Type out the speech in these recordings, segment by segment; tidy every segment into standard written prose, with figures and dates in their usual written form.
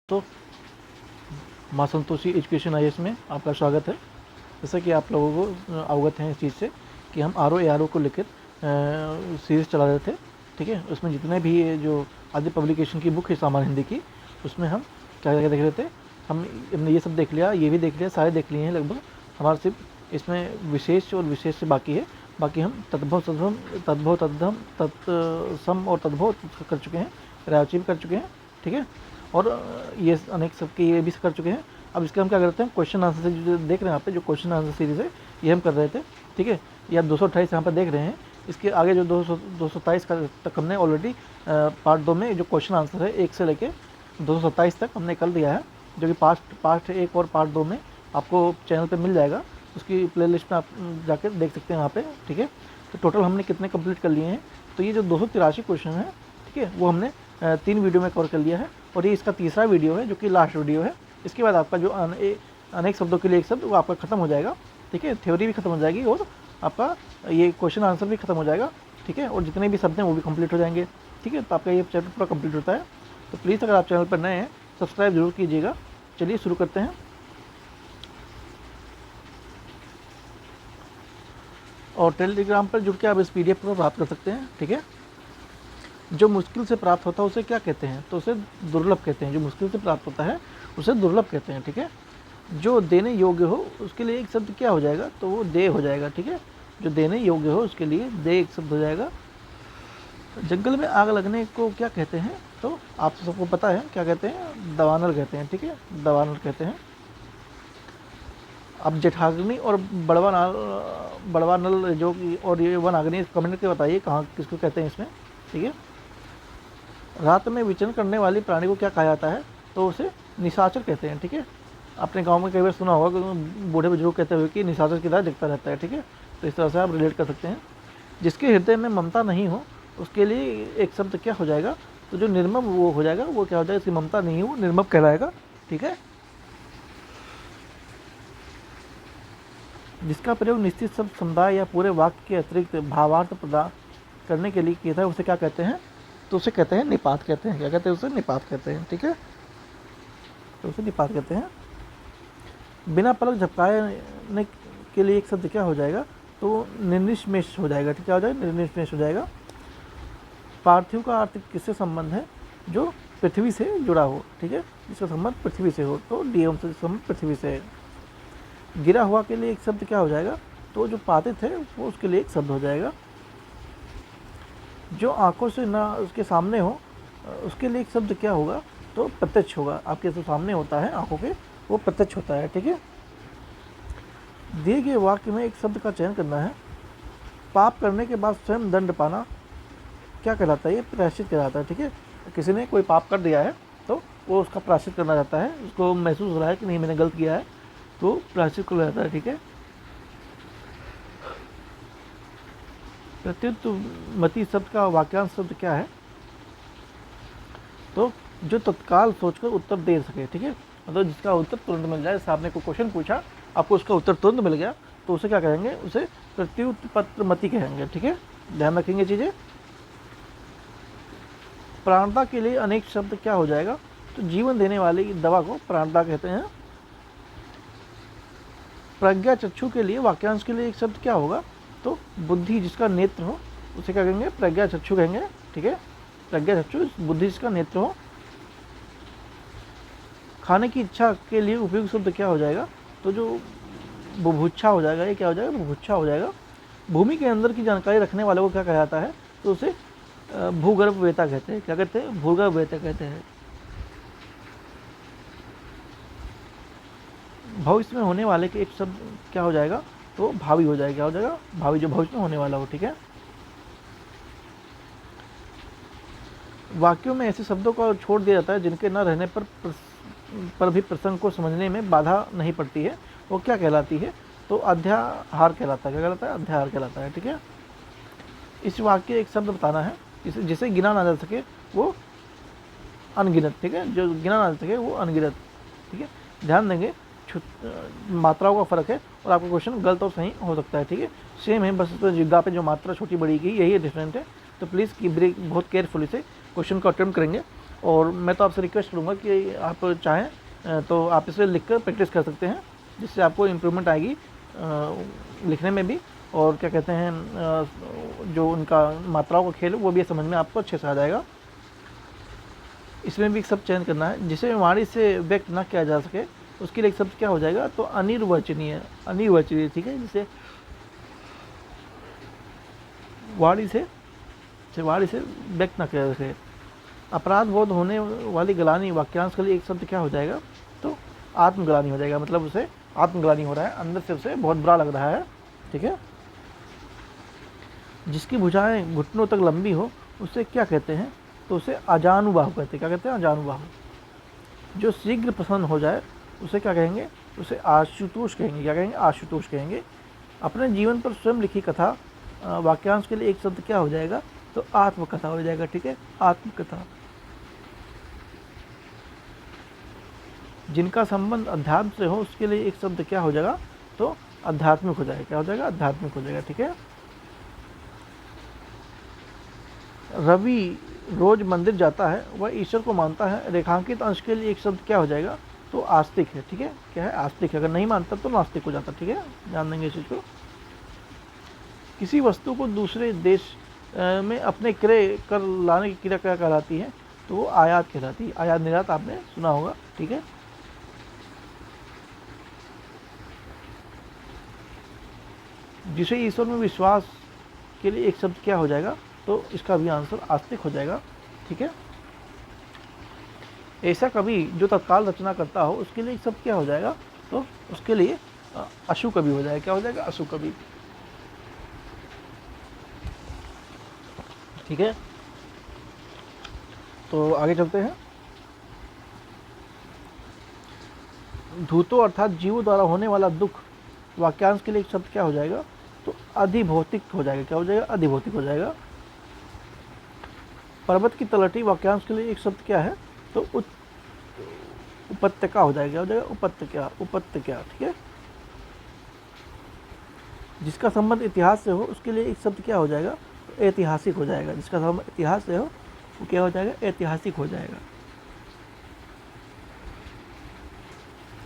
तो माँ Santoshi education IAS में आपका स्वागत है। जैसा कि आप लोगों को अवगत हैं इस चीज़ से कि हम आर ओ को लेकर सीरीज़ चला रहे थे, ठीक है। उसमें जितने भी ये जो आदि पब्लिकेशन की बुक है सामान्य हिंदी की, उसमें हम क्या क्या देख रहे थे। हमने ये सब देख लिया, ये भी देख लिया, सारे देख लिए हैं लगभग। हमारा सिर्फ इसमें विशेष और विशेष से बाकी है। बाकी हम तद्भव तद्भव तद्भव तद्भव तत्सम और तद्भव कर चुके हैं, रायची भी कर चुके हैं, ठीक है। और ये अनेक सबके ये भी कर चुके हैं। अब इसके हम क्या करते हैं, क्वेश्चन आंसर से जो देख रहे हैं यहाँ पे, जो क्वेश्चन आंसर सीरीज़ है ये हम कर रहे थे, ठीक है। ये आप 228 यहाँ पर देख रहे हैं। इसके आगे जो 227 तक हमने ऑलरेडी पार्ट 2 में जो क्वेश्चन आंसर है 1 से लेके 227 तक हमने कर दिया है, जो कि पार्ट 1 और पार्ट 2 में आपको चैनल पर मिल जाएगा। उसकी प्ले लिस्ट में आप जाकर देख सकते हैं यहाँ पे, ठीक है। तो टोटल हमने कितने कंप्लीट कर लिए हैं, तो ये जो 283 क्वेश्चन है, ठीक है, वो हमने 3 वीडियो में कवर कर लिया है। और ये इसका तीसरा वीडियो है, जो कि लास्ट वीडियो है। इसके बाद आपका जो अनेक शब्दों के लिए एक शब्द, वो आपका खत्म हो जाएगा, ठीक है। थ्योरी भी खत्म हो जाएगी और आपका ये क्वेश्चन आंसर भी खत्म हो जाएगा, ठीक है। और जितने भी शब्द हैं वो भी कंप्लीट हो जाएंगे, ठीक है। तो आपका ये चैप्टर पूरा कंप्लीट होता है। तो प्लीज़ अगर आप चैनल पर नए हैं, सब्सक्राइब जरूर कीजिएगा। चलिए शुरू करते हैं। और टेलीग्राम पर जुड़ के आप इस PDF को प्राप्त कर सकते हैं, ठीक है। जो मुश्किल से प्राप्त होता है उसे क्या कहते हैं, तो उसे दुर्लभ कहते हैं। जो मुश्किल से प्राप्त होता है उसे दुर्लभ कहते हैं, ठीक है। जो देने योग्य हो उसके लिए एक शब्द क्या हो जाएगा, तो वो दे हो जाएगा, ठीक है। जो देने योग्य हो उसके लिए दे एक शब्द हो जाएगा। जंगल में आग लगने को क्या कहते हैं, तो आप सबको पता है क्या कहते हैं, दवानल कहते हैं, ठीक है, दवानल कहते हैं। अब जेठाग्नि और बड़वा नल जो कि और ये वनाग्नि कमेंट करके बताइए कहाँ किसको कहते हैं इसमें, ठीक है। रात में विचरण करने वाली प्राणी को क्या कहा जाता है, तो उसे निशाचर कहते हैं, ठीक है। आपने गांव में कई बार सुना होगा कि बूढ़े बुजुर्ग कहते हुए कि निशाचर की तरह दिखता रहता है, ठीक है। तो इस तरह से आप रिलेट कर सकते हैं। जिसके हृदय में ममता नहीं हो उसके लिए एक शब्द क्या हो जाएगा, तो जो निर्मम वो हो जाएगा, वो क्या हो जाएगा, इसकी ममता नहीं हो, निर्मम कहलाएगा, ठीक है। जिसका प्रयोग निश्चित शब्द समुदाय या पूरे वाक्य के अतिरिक्त भावार्थ प्रदान करने के लिए किया था, उसे क्या कहते हैं, तो उसे कहते हैं निपात कहते हैं। क्या कहते हैं, उसे निपात कहते हैं, ठीक है। तो उसे निपात कहते हैं। बिना पलक झपकाने के लिए एक शब्द क्या हो जाएगा, तो निर्निशमेष हो जाएगा, ठीक है, हो जाएगा, निर्निशमेष हो जाएगा। पार्थिव का अर्थ किससे संबंध है, जो पृथ्वी से जुड़ा हो, ठीक है, जिसका संबंध पृथ्वी से हो, तो डीएम से संबंध पृथ्वी से है। गिरा हुआ के लिए एक शब्द क्या हो जाएगा, तो जो पातित है वो उसके लिए एक शब्द हो जाएगा। जो आंखों से ना उसके सामने हो उसके लिए एक शब्द क्या होगा, तो प्रत्यक्ष होगा। आपके जो सामने होता है आंखों के, वो प्रत्यक्ष होता है, ठीक है। दिए गए वाक्य में एक शब्द का चयन करना है। पाप करने के बाद स्वयं दंड पाना क्या कहलाता है, ये प्रायश्चित कहलाता है, ठीक है। किसी ने कोई पाप कर दिया है तो वो उसका प्रायश्चित करना चाहता है, उसको महसूस हो रहा है कि नहीं मैंने गलत किया है, तो प्रायश्चित कर जाता है, ठीक है। प्रत्युत्मति शब्द का वाक्यांश शब्द क्या है, तो जो तत्काल सोचकर उत्तर दे सके, ठीक है। मतलब जिसका उत्तर तुरंत मिल जाए। जैसे आपने कोई क्वेश्चन पूछा, आपको उसका उत्तर तुरंत मिल गया, तो उसे क्या कहेंगे, उसे प्रत्युत्पत्रमति कहेंगे, ठीक है। ध्यान रखेंगे चीज़ें। प्राणता के लिए अनेक शब्द क्या हो जाएगा, तो जीवन देने वाली दवा को प्राणता कहते हैं। प्रज्ञा चक्षु के लिए वाक्यांश के लिए एक शब्द क्या होगा, तो बुद्धि जिसका नेत्र हो उसे क्या कहेंगे, प्रज्ञा चक्षु कहेंगे, ठीक है। प्रज्ञा चक्षु बुद्धि जिसका नेत्र हो। खाने की इच्छा के लिए उपयुक्त शब्द क्या हो जाएगा, तो जो बुभुक्षा हो जाएगा, ये क्या हो जाएगा, बुभुक्षा हो जाएगा। भूमि के अंदर की जानकारी रखने वाले को क्या कहा जाता है, तो उसे भूगर्भ वेता कहते हैं। क्या कहते हैं, भूगर्भ वेता कहते हैं। भविष्य में होने वाले के एक शब्द क्या हो जाएगा, तो भावी हो जाएगा। क्या हो जाएगा, भावी, जो भविष्य में होने वाला हो, ठीक है। वाक्यों में ऐसे शब्दों को छोड़ दिया जाता है जिनके न रहने पर भी प्रसंग को समझने में बाधा नहीं पड़ती है, वो क्या कहलाती है, तो अध्याहार कहलाता है। क्या कहलाता है, अध्याहार कहलाता है, ठीक है। इस वाक्य एक शब्द बताना है जिसे गिना ना जा सके वो अनगिनत, ठीक है। जो गिना ना जा सके वो अनगिनत, ठीक है। ध्यान देंगे मात्राओं का फर्क है और आपका क्वेश्चन गलत और सही हो सकता है, ठीक है। सेम है, बस तो जगह पे जो मात्रा छोटी बड़ी की यही डिफरेंट है। तो प्लीज़ की ब्रेक बहुत केयरफुली से क्वेश्चन को अटेम्प्ट करेंगे और मैं तो आपसे रिक्वेस्ट करूँगा कि आप चाहें तो आप इसे लिख कर प्रैक्टिस कर सकते हैं, जिससे आपको इम्प्रूवमेंट आएगी लिखने में भी, और क्या कहते हैं जो उनका मात्राओं का खेल है वो भी समझ में आपको अच्छे से आ जाएगा। इसमें भी एक शब्द चयन करना है जिसे वाणी से व्यक्त ना किया जा सके, उसके लिए एक शब्द क्या हो जाएगा, तो अनिर्वचनीय, अनिर्वचनीय, ठीक है, जिसे वाणी से व्यक्त ना किया जा सके। अपराध बोध होने वाली ग्लानि वाक्यांश के लिए एक शब्द क्या हो जाएगा, तो आत्मग्लानि हो जाएगा, मतलब उसे आत्मग्लानि हो रहा है, अंदर से उसे बहुत बुरा लग रहा है, ठीक है। जिसकी भुजाएं घुटनों तक लंबी हो उसे क्या कहते हैं, तो उसे अजानुबाहु कहते हैं। क्या कहते हैं, अजानुबाहु। जो शीघ्र प्रसन्न हो जाए उसे क्या कहेंगे, उसे आशुतोष कहेंगे। क्या कहेंगे, आशुतोष कहेंगे। अपने जीवन पर स्वयं लिखी कथा वाक्यांश के लिए एक शब्द क्या हो जाएगा, तो आत्मकथा हो जाएगा, ठीक है, आत्मकथा। जिनका संबंध अध्यात्म से हो उसके लिए एक शब्द क्या हो जाएगा, तो आध्यात्मिक हो जाएगा। क्या हो जाएगा, आध्यात्मिक हो जाएगा, ठीक है। रवि रोज मंदिर जाता है, वह ईश्वर को मानता है, रेखांकित अंश के लिए एक शब्द क्या हो जाएगा, तो आस्तिक है, ठीक है। क्या है, आस्तिक है। अगर नहीं मानता तो नास्तिक हो जाता, ठीक है, ध्यान देंगे इस चीज़ को। किसी वस्तु को दूसरे देश में अपने क्रय कर लाने की क्रिया क्या कहलाती है, तो वो आयात कहलाती है। आयात निर्यात आपने सुना होगा, ठीक है। जिसे ईश्वर में विश्वास के लिए एक शब्द क्या हो जाएगा, तो इसका भी आंसर आस्तिक हो जाएगा, ठीक है। ऐसा कवि जो तत्काल रचना करता हो उसके लिए एक शब्द क्या हो जाएगा, तो उसके लिए अशु कवि हो जाएगा। क्या हो जाएगा, अशु कवि, ठीक है। तो आगे चलते हैं। धूतो अर्थात जीवों द्वारा होने वाला दुख वाक्यांश के लिए एक शब्द क्या हो जाएगा, तो अधिभौतिक हो जाएगा। क्या हो जाएगा, अधिभौतिक हो जाएगा। पर्वत की तलहटी वाक्यांश के लिए एक शब्द क्या है, तो उपत्यका हो जाएगा। क्या हो जाएगा, उपत्यका, उपत्यका, ठीक है। जिसका संबंध इतिहास से हो उसके लिए एक शब्द क्या हो जाएगा, तो ऐतिहासिक हो जाएगा। जिसका संबंध इतिहास से हो वो क्या हो जाएगा, ऐतिहासिक हो जाएगा।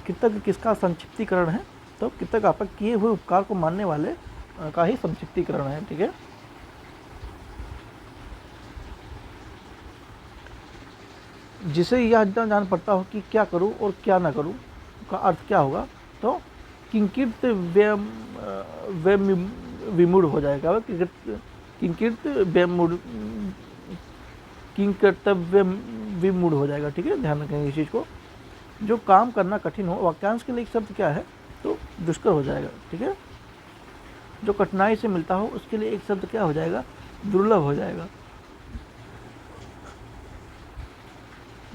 कृतज्ञ किसका संक्षिप्तीकरण है, तो कृतज्ञ आपका किए हुए उपकार को मानने वाले का ही संक्षिप्तीकरण है, ठीक है। जिसे यह जान पड़ता हो कि क्या करूं और क्या ना करूं का अर्थ क्या होगा, तो किंकित विमूढ़ हो जाएगा। किंकित किंकर्तव्य विमूढ़ हो जाएगा, ठीक है, ध्यान रखेंगे इस चीज़ को। जो काम करना कठिन हो वाक्यांश के लिए एक शब्द क्या है, तो दुष्कर हो जाएगा, ठीक है। जो कठिनाई से मिलता हो उसके लिए एक शब्द क्या हो जाएगा, दुर्लभ हो जाएगा।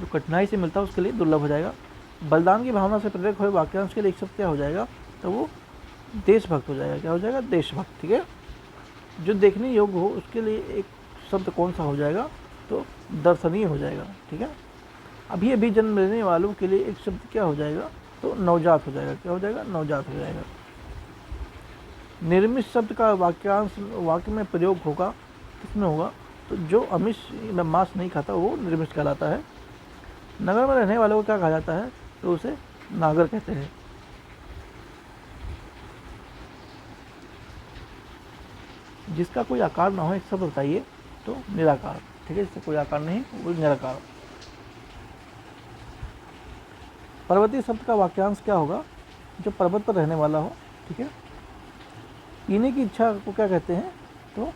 जो कठिनाई से मिलता है उसके लिए दुर्लभ हो जाएगा। बलिदान की भावना से प्रेरक हुए वाक्यांश के लिए एक शब्द क्या हो जाएगा, तो वो देशभक्त हो जाएगा। क्या हो जाएगा, देशभक्त, ठीक है। जो देखने योग्य हो उसके लिए एक शब्द कौन सा हो जाएगा, तो दर्शनीय हो जाएगा, ठीक है। अभी अभी जन्म लेने वालों के लिए एक शब्द क्या हो जाएगा, तो नवजात हो जाएगा। क्या हो जाएगा, नवजात हो जाएगा। निर्मित शब्द का वाक्यांश वाक्य में प्रयोग होगा, किसमें होगा, तो जो अमिष मांस नहीं खाता वो निर्मित कहलाता है। नगर में रहने वालों को क्या कहा जाता है, तो उसे नागर कहते हैं। जिसका कोई आकार ना हो एक शब्द बताइए, तो निराकार, ठीक है। जिसका कोई आकार नहीं वो निराकार। पर्वतीय शब्द का वाक्यांश क्या होगा, जो पर्वत पर रहने वाला हो, ठीक है। पीने की इच्छा को क्या कहते हैं, तो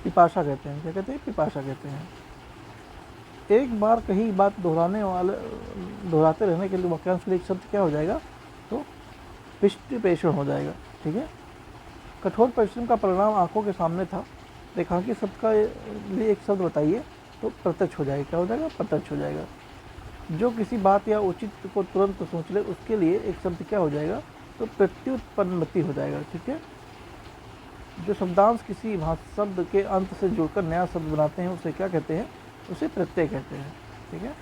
पिपासा कहते हैं। क्या कहते हैं, पिपासा कहते हैं। एक बार कही बात दोहराते रहने के लिए वाक्यांश के लिए एक शब्द क्या हो जाएगा, तो पृष्ठपेषण हो जाएगा, ठीक है। कठोर परिश्रम का परिणाम आंखों के सामने था, रेखांकित शब्द का लिए एक शब्द बताइए, तो प्रत्यक्ष हो जाएगा। क्या हो जाएगा, प्रत्यक्ष हो जाएगा। जो किसी बात या उचित को तुरंत सोच ले उसके लिए एक शब्द क्या हो जाएगा, तो प्रत्युत्पन्नमति हो जाएगा, ठीक है। जो शब्दांश किसी भाषा शब्द के अंत से जुड़कर नया शब्द बनाते हैं उसे क्या कहते हैं, उसे प्रत्यय कहते हैं, ठीक है।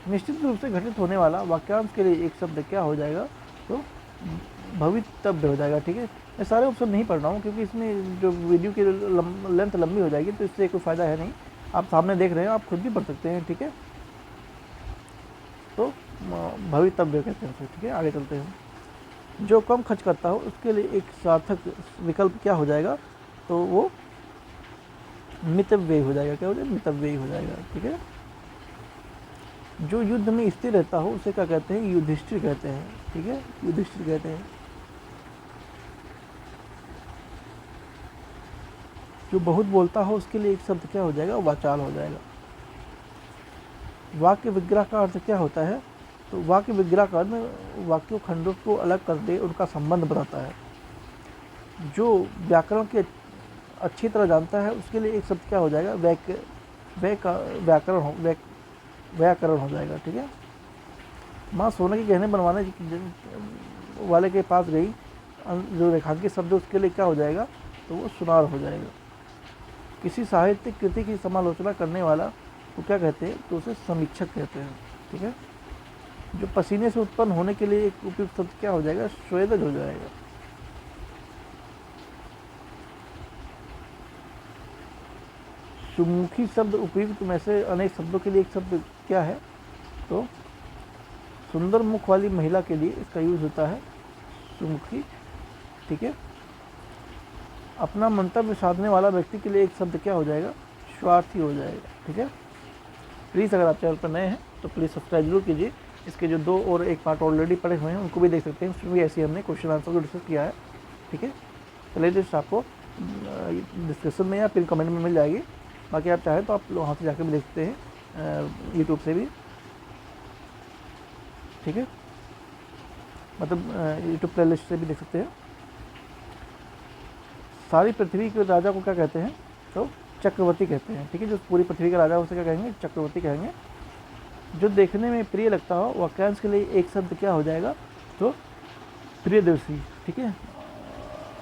निश्चित रूप से घटित होने वाला वाक्यांश के लिए एक शब्द क्या हो जाएगा, तो भवितव्य हो जाएगा, ठीक है। मैं सारे ऑप्शन नहीं पढ़ रहा हूँ क्योंकि इसमें जो वीडियो की लेंथ लंबी हो जाएगी, तो इससे कोई फ़ायदा है नहीं। आप सामने देख रहे हैं, आप खुद भी पढ़ सकते हैं, ठीक है। तो भवितव्य कहते हैं उसे, ठीक है। आगे चलते हैं। जो कम खर्च करता हो उसके लिए एक सार्थक विकल्प क्या हो जाएगा, तो वो मितव्ययी हो जाएगा। क्या हो जाएगा? मितव्ययी हो जाएगा, ठीक है। जो युद्ध में स्थिर रहता हो उसे क्या कहते हैं? युधिष्ठिर कहते हैं, ठीक है, युधिष्ठिर कहते हैं। जो बहुत बोलता हो उसके लिए एक शब्द क्या हो जाएगा? वाचाल हो जाएगा। वाक्य विग्रह का अर्थ क्या होता है? तो वाक्य विग्रह का अर्थ वाक्यों खंडों को अलग कर दे, उनका संबंध बनाता है। जो व्याकरण के अच्छी तरह जानता है उसके लिए एक शब्द क्या हो जाएगा? व्याकरण हो जाएगा, ठीक है। माँ सोने के गहने बनवाने वाले के पास गई, जो रेखांकित शब्द उसके लिए क्या हो जाएगा? तो वो सुनार हो जाएगा। किसी साहित्यिक कृति की समालोचना करने वाला को क्या कहते हैं? तो उसे समीक्षक कहते हैं, ठीक है। जो पसीने से उत्पन्न होने के लिए एक उपयुक्त शब्द क्या हो जाएगा? स्वेदज हो जाएगा। सुमुखी शब्द उपयुक्त में से अनेक शब्दों के लिए एक शब्द क्या है? तो सुंदर मुख वाली महिला के लिए इसका यूज होता है सुमुखी, ठीक है। अपना मंतव्य साधने वाला व्यक्ति के लिए एक शब्द क्या हो जाएगा? स्वार्थी हो जाएगा, ठीक है। प्लीज़ अगर आप चैनल पर नए हैं तो प्लीज़ सब्सक्राइब जरूर कीजिए। इसके जो 2 और 1 पार्ट ऑलरेडी पड़े हुए हैं उनको भी देख सकते हैं, उसमें भी ऐसे हमने क्वेश्चन आंसर को डिस्कस किया है, ठीक है। प्ले लिस्ट आपको डिस्क्रिप्शन में या पिन कमेंट में मिल जाएगी। बाकी आप चाहें तो आप वहाँ से जाकर भी देख सकते हैं, यूट्यूब से भी, ठीक है। मतलब यूट्यूब प्ले लिस्ट से भी देख सकते हैं। सारी पृथ्वी के राजा को क्या कहते हैं? तो चक्रवर्ती कहते हैं, ठीक है। जो पूरी पृथ्वी का राजा उसे क्या कहेंगे? चक्रवर्ती कहेंगे। जो देखने में प्रिय लगता हो वाक्यांश के लिए एक शब्द क्या हो जाएगा? तो प्रियदर्शी, ठीक है।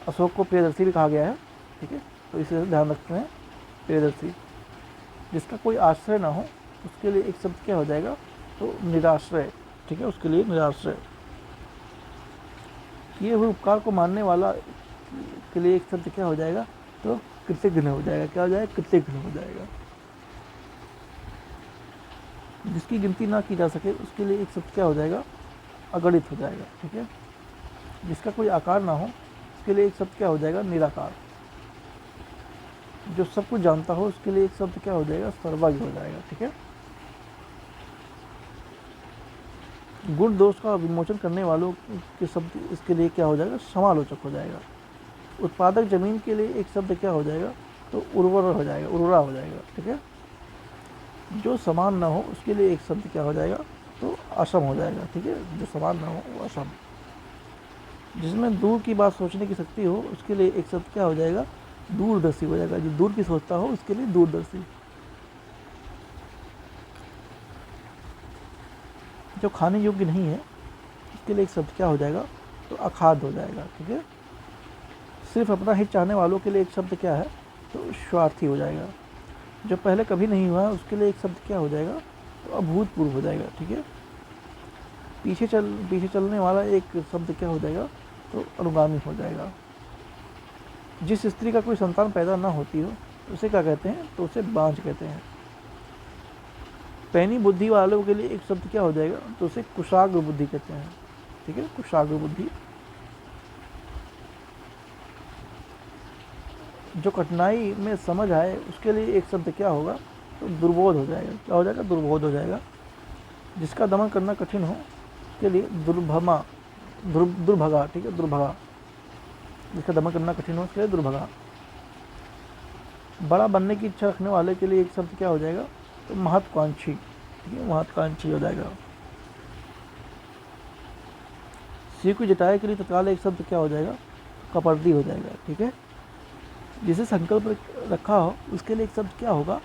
अशोक को प्रियदर्शी भी कहा गया है, ठीक है, तो इसे ध्यान रखते हैं, प्रियदर्शी। जिसका कोई आश्रय ना हो उसके लिए एक शब्द क्या हो जाएगा? तो निराश्रय, ठीक है, उसके लिए निराश्रय। किए हुए उपकार को मानने वाला के लिए एक शब्द क्या हो जाएगा? तो कृतज्ञ हो जाएगा। क्या हो जाएगा? कृतज्ञ हो जाएगा। जिसकी गिनती ना की जा सके उसके लिए एक शब्द क्या हो जाएगा? अगणित हो जाएगा, ठीक है। जिसका कोई आकार ना हो उसके लिए एक शब्द क्या हो जाएगा? निराकार। जो सब कुछ जानता हो उसके लिए एक शब्द क्या हो जाएगा? सर्वज्ञ हो जाएगा, ठीक है। गुण दोष का विमोचन करने वालों के शब्द इसके लिए क्या हो जाएगा? समालोचक हो जाएगा। उत्पादक जमीन के लिए एक शब्द क्या हो जाएगा? तो उर्वरा हो जाएगा, उर्वरा हो जाएगा, ठीक है। जो समान ना हो उसके लिए एक शब्द क्या हो जाएगा? तो असम हो जाएगा, ठीक है। जो समान ना हो वो असम। जिसमें दूर की बात सोचने की शक्ति हो उसके लिए एक शब्द क्या हो जाएगा? दूरदर्शी हो जाएगा। जो दूर की सोचता हो उसके लिए दूरदर्शी। जो खाने योग्य नहीं है उसके लिए एक शब्द क्या हो जाएगा? तो अखाद्य हो जाएगा, ठीक है। सिर्फ अपना हित चाहने वालों के लिए एक शब्द क्या है? तो स्वार्थी हो जाएगा। जो पहले कभी नहीं हुआ उसके लिए एक शब्द क्या हो जाएगा? तो अभूतपूर्व हो जाएगा, ठीक है। पीछे चलने वाला एक शब्द क्या हो जाएगा? तो अनुगामी हो जाएगा। जिस स्त्री का कोई संतान पैदा ना होती हो उसे क्या कहते हैं? तो उसे बांझ कहते हैं। पैनी बुद्धि वालों के लिए एक शब्द क्या हो जाएगा? तो उसे कुशाग्र बुद्धि कहते हैं, ठीक है, कुशाग्र बुद्धि। जो कठिनाई में समझ आए उसके लिए एक शब्द क्या होगा? तो दुर्बोध हो जाएगा। क्या हो जाएगा? दुर्बोध हो जाएगा। जिसका दमन करना कठिन हो उसके लिए दुर्भगा, ठीक है, दुर्भगा। जिसका दमन करना कठिन हो उसके लिए दुर्भगा। बड़ा बनने की इच्छा रखने वाले के लिए एक शब्द क्या हो जाएगा? तो महत्वाकांक्षी, ठीक है, महत्वाकांक्षी हो जाएगा। सिर को जटाए के लिए तत्काल एक शब्द क्या हो जाएगा? कपर्दी हो जाएगा, ठीक है। जिसे संकल्प रखा हो उसके लिए एक शब्द क्या होगा?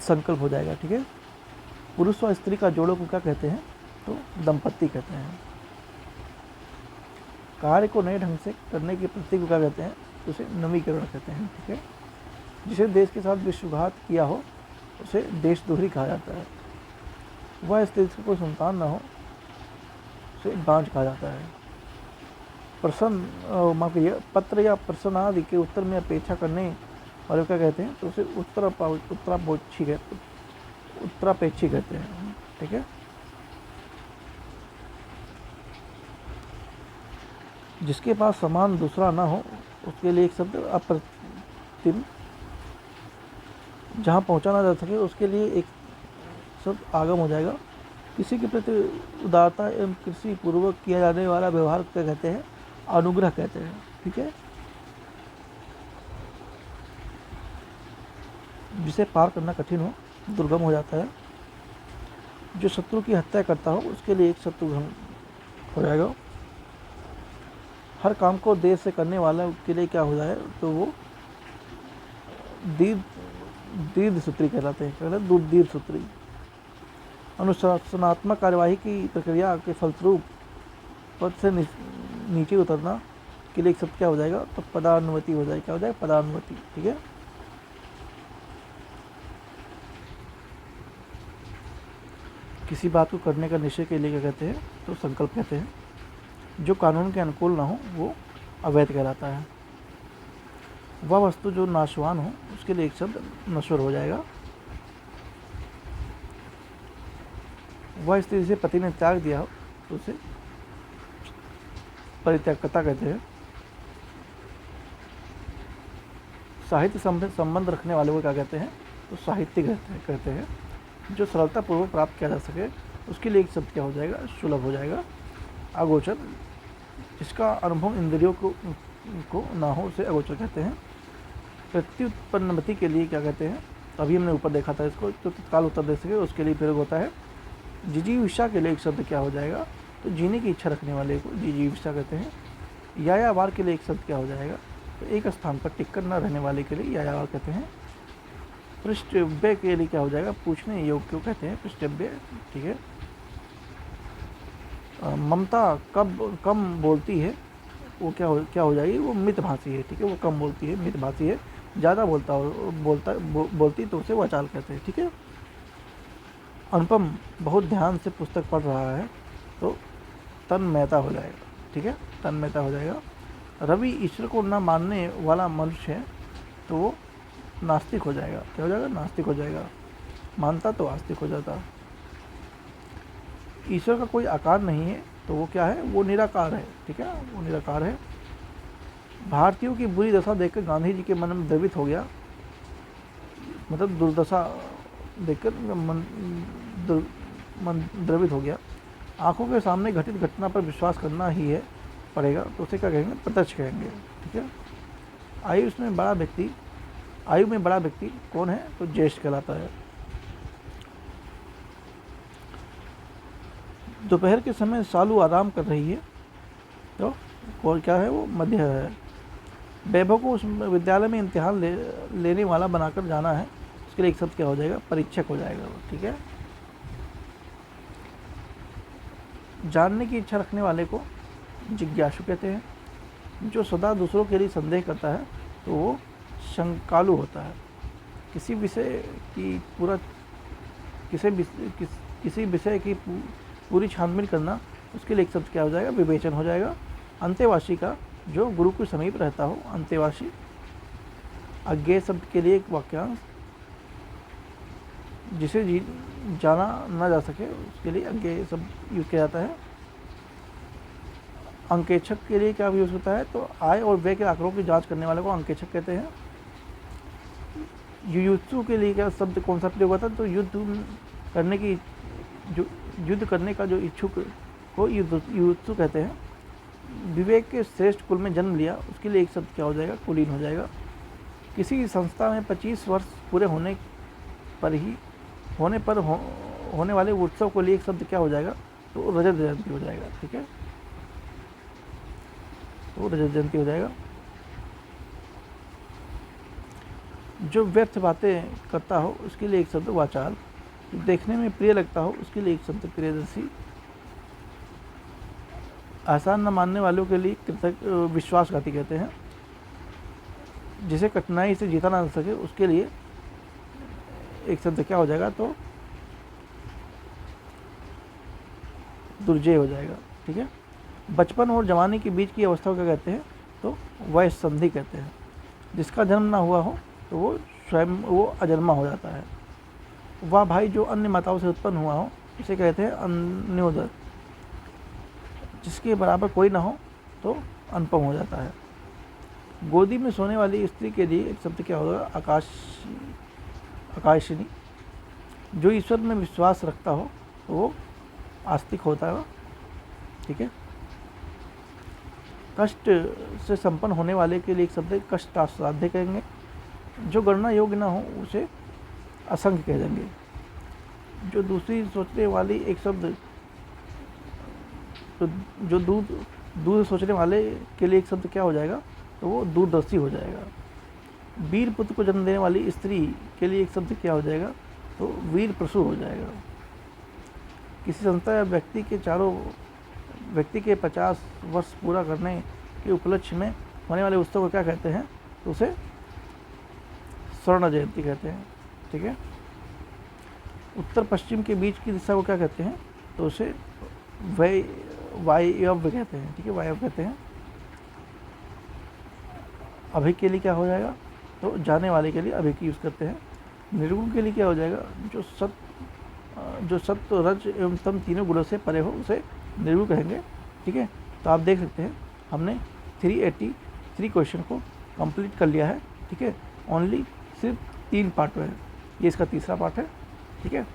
संकल्प हो जाएगा, ठीक है। पुरुष और स्त्री का जोड़ों को क्या कहते हैं? तो दंपत्ति कहते हैं। कार्य को नए ढंग से करने की प्रतीक को क्या कहते हैं? तो उसे नवीकरण कहते हैं, ठीक है। जिसे देश के साथ विश्वघात किया हो उसे देशद्रोही कहा जाता है। वह स्त्री से कोई संतान ना हो उसे बांझ कहा जाता है। पत्र या प्रश्न आदि के उत्तर में अपेक्षा करने वाले क्या कहते हैं, तो उसे उत्तरापेक्षी कहते हैं। ठीक है, जिसके पास समान दूसरा ना हो उसके लिए एक शब्द अप्रतिम, जहाँ पहुँचा ना जा सके उसके लिए एक शब्द आगम हो जाएगा। किसी के प्रति उदारता एवं कृषि पूर्वक किया जाने वाला व्यवहार क्या कहते हैं, अनुग्रह कहते हैं। ठीक है, जिसे पार करना कठिन हो, दुर्गम हो जाता है। जो शत्रु की हत्या करता हो उसके लिए एक शत्रुघ्न हो जाएगा। हर काम को देर से करने वाला के लिए क्या हो जाए, तो वो दीर्घ सूत्री कहलाते हैं, दीर्घ सूत्री। अनुशासनात्मक कार्यवाही की प्रक्रिया के फलस्वरूप पद से नीचे उतरना के लिए एक शब्द क्या हो जाएगा, तो पदानुमति हो जाएगा। क्या हो जाएगा, पदानुमति। ठीक है, किसी बात को करने का निश्चय के लिए क्या कहते हैं, तो संकल्प कहते हैं। जो कानून के अनुकूल ना हो वो अवैध कहलाता है। वह वस्तु जो नाशवान हो उसके लिए एक शब्द नश्वर हो जाएगा। वह स्त्री से पति ने त्याग दिया हो तो उसे परित्यागता कहते हैं। साहित्य संबंध रखने वाले को क्या कहते हैं, तो साहित्यिक कहते हैं। जो सरलतापूर्वक प्राप्त किया जा सके उसके लिए एक शब्द क्या हो जाएगा, सुलभ हो जाएगा। अगोचर, जिसका अनुभव इंद्रियों को ना हो उसे अगोचर कहते हैं। प्रत्युत्पन्नमति के लिए क्या कहते हैं, अभी हमने ऊपर देखा था इसको, तो तत्काल उत्तर दे सके उसके लिए प्रयोग होता है। जिजीविषा के लिए एक शब्द क्या हो जाएगा, तो जीने की इच्छा रखने वाले को जिजीविषा कहते हैं। यायावार के लिए एक शब्द क्या हो जाएगा, तो एक स्थान पर टिक कर न रहने वाले के लिए यायावार कहते हैं। पृष्ठव्य के लिए क्या हो जाएगा, पूछने योग्य को कहते हैं पृष्ठव्य। ठीक है, ममता कम बोलती है वो क्या हो जाएगी, वो मितभाषी है। ठीक है, वो कम बोलती है, मितभाषी है। ज़्यादा बोलती तो उसे वाचाल कहते हैं। ठीक है, अनुपम बहुत ध्यान से पुस्तक पढ़ रहा है तो तन्मयता हो जाएगा। ठीक है, तन्मयता हो जाएगा। रवि ईश्वर को न मानने वाला मनुष्य है तो वो नास्तिक हो जाएगा। क्या हो जाएगा, नास्तिक हो जाएगा। मानता तो आस्तिक हो जाता। ईश्वर का कोई आकार नहीं है तो वो क्या है, वो निराकार है। ठीक है, वो निराकार है। भारतीयों की बुरी दशा देखकर गांधी जी के मन में द्रवित हो गया, मतलब दुर्दशा देखकर मन द्रवित हो गया। आंखों के सामने घटित घटना पर विश्वास करना ही है पड़ेगा तो उसे क्या कहेंगे, प्रत्यक्ष कहेंगे। ठीक है, आयु में बड़ा व्यक्ति कौन है, तो ज्येष्ठ कहलाता है। दोपहर के समय सालू आराम कर रही है तो कौन क्या है, वो मध्य है। वैभव को उस विद्यालय में इम्तिहान लेने वाला बनाकर जाना है, उसके लिए एक शब्द क्या हो जाएगा, परीक्षक हो जाएगा। ठीक है, जानने की इच्छा रखने वाले को जिज्ञासु कहते हैं। जो सदा दूसरों के लिए संदेह करता है तो वो शंकालु होता है। किसी विषय की पूरी छानबीन करना, उसके लिए एक शब्द क्या हो जाएगा, विवेचन हो जाएगा। अंतेवासी का जो गुरु के समीप रहता हो, अंतेवासी। अज्ञेय शब्द के लिए एक वाक्यांश, जिसे जाना ना जा सके उसके लिए अज्ञेय शब्द यूज किया जाता है। अंकेक्षक के लिए क्या यूज होता है, तो आय और व्यय के आंकड़ों की जांच करने वाले को अंकेक्षक कहते हैं। युयुत्सु के लिए क्या शब्द कौन सा प्रयोग होता है, तो युद्ध करने का जो इच्छुक को युयुत्सु कहते हैं। विवेक के श्रेष्ठ कुल में जन्म लिया उसके लिए एक शब्द क्या हो जाएगा, कुलीन हो जाएगा। किसी संस्था में 25 वर्ष पूरे होने वाले उत्सव को लिए एक शब्द क्या हो जाएगा, तो रजत जयंती हो जाएगा। ठीक है, तो रजत जयंती हो जाएगा। जो व्यर्थ बातें करता हो उसके लिए एक शब्द वाचाल। देखने में प्रिय लगता हो उसके लिए एक शब्द प्रियदर्शी। आसान न मानने वालों के लिए विश्वासघाती कहते हैं। जिसे कठिनाई से जीता ना सके उसके लिए एक शब्द क्या हो जाएगा, तो दुर्जय हो जाएगा। ठीक है, बचपन और जवानी के बीच की अवस्था को क्या कहते हैं, तो वयः संधि कहते हैं। जिसका जन्म ना हुआ हो तो वो स्वयं वो अजन्मा हो जाता है। वह भाई जो अन्य माताओं से उत्पन्न हुआ हो इसे कहते हैं अन्योदर। जिसके बराबर कोई ना हो तो अनुपम हो जाता है। गोदी में सोने वाली स्त्री के लिए एक शब्द क्या होगा? आकाशिनी। जो ईश्वर में विश्वास रखता हो तो वो आस्तिक होता है। ठीक है। कष्ट से संपन्न होने वाले के लिए एक शब्द कष्ट असाध्य कहेंगे। जो गणना योग्य ना हो उसे असंख्य कह देंगे। जो दूसरी सोचने वाली एक शब्द तो जो दूर सोचने वाले के लिए एक शब्द क्या हो जाएगा? तो वो दूरदर्शी हो जाएगा। वीर पुत्र को जन्म देने वाली स्त्री के लिए एक शब्द क्या हो जाएगा? तो वीर प्रसू हो जाएगा। किसी संस्था या व्यक्ति के 50 वर्ष पूरा करने के उपलक्ष्य में होने वाले उत्सव को क्या कहते हैं? तो उसे स्वर्ण जयंती कहते हैं। ठीक है। उत्तर पश्चिम के बीच की दिशा को क्या कहते हैं? तो उसे वायव्य कहते हैं। ठीक है, वायव्य कहते हैं। अभी के लिए क्या हो जाएगा? तो जाने वाले के लिए अभी की यूज़ करते हैं। निर्गुण के लिए क्या हो जाएगा? जो सत्व रज एवं तम तीनों गुणों से परे हो उसे निर्गुण कहेंगे। ठीक है। तो आप देख सकते हैं हमने 383 क्वेश्चन को कंप्लीट कर लिया है। ठीक है। ओनली सिर्फ 3 पार्ट में है, ये इसका तीसरा पार्ट है। ठीक है।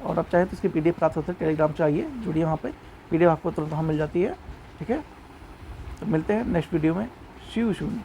और आप चाहें तो इसकी PDF प्राप्त होते हैं, टेलीग्राम चाहिए जुड़िए वहाँ पे, PDF आपको तुरंत वहाँ मिल जाती है। ठीक है। तो मिलते हैं नेक्स्ट वीडियो में। सी यू सून।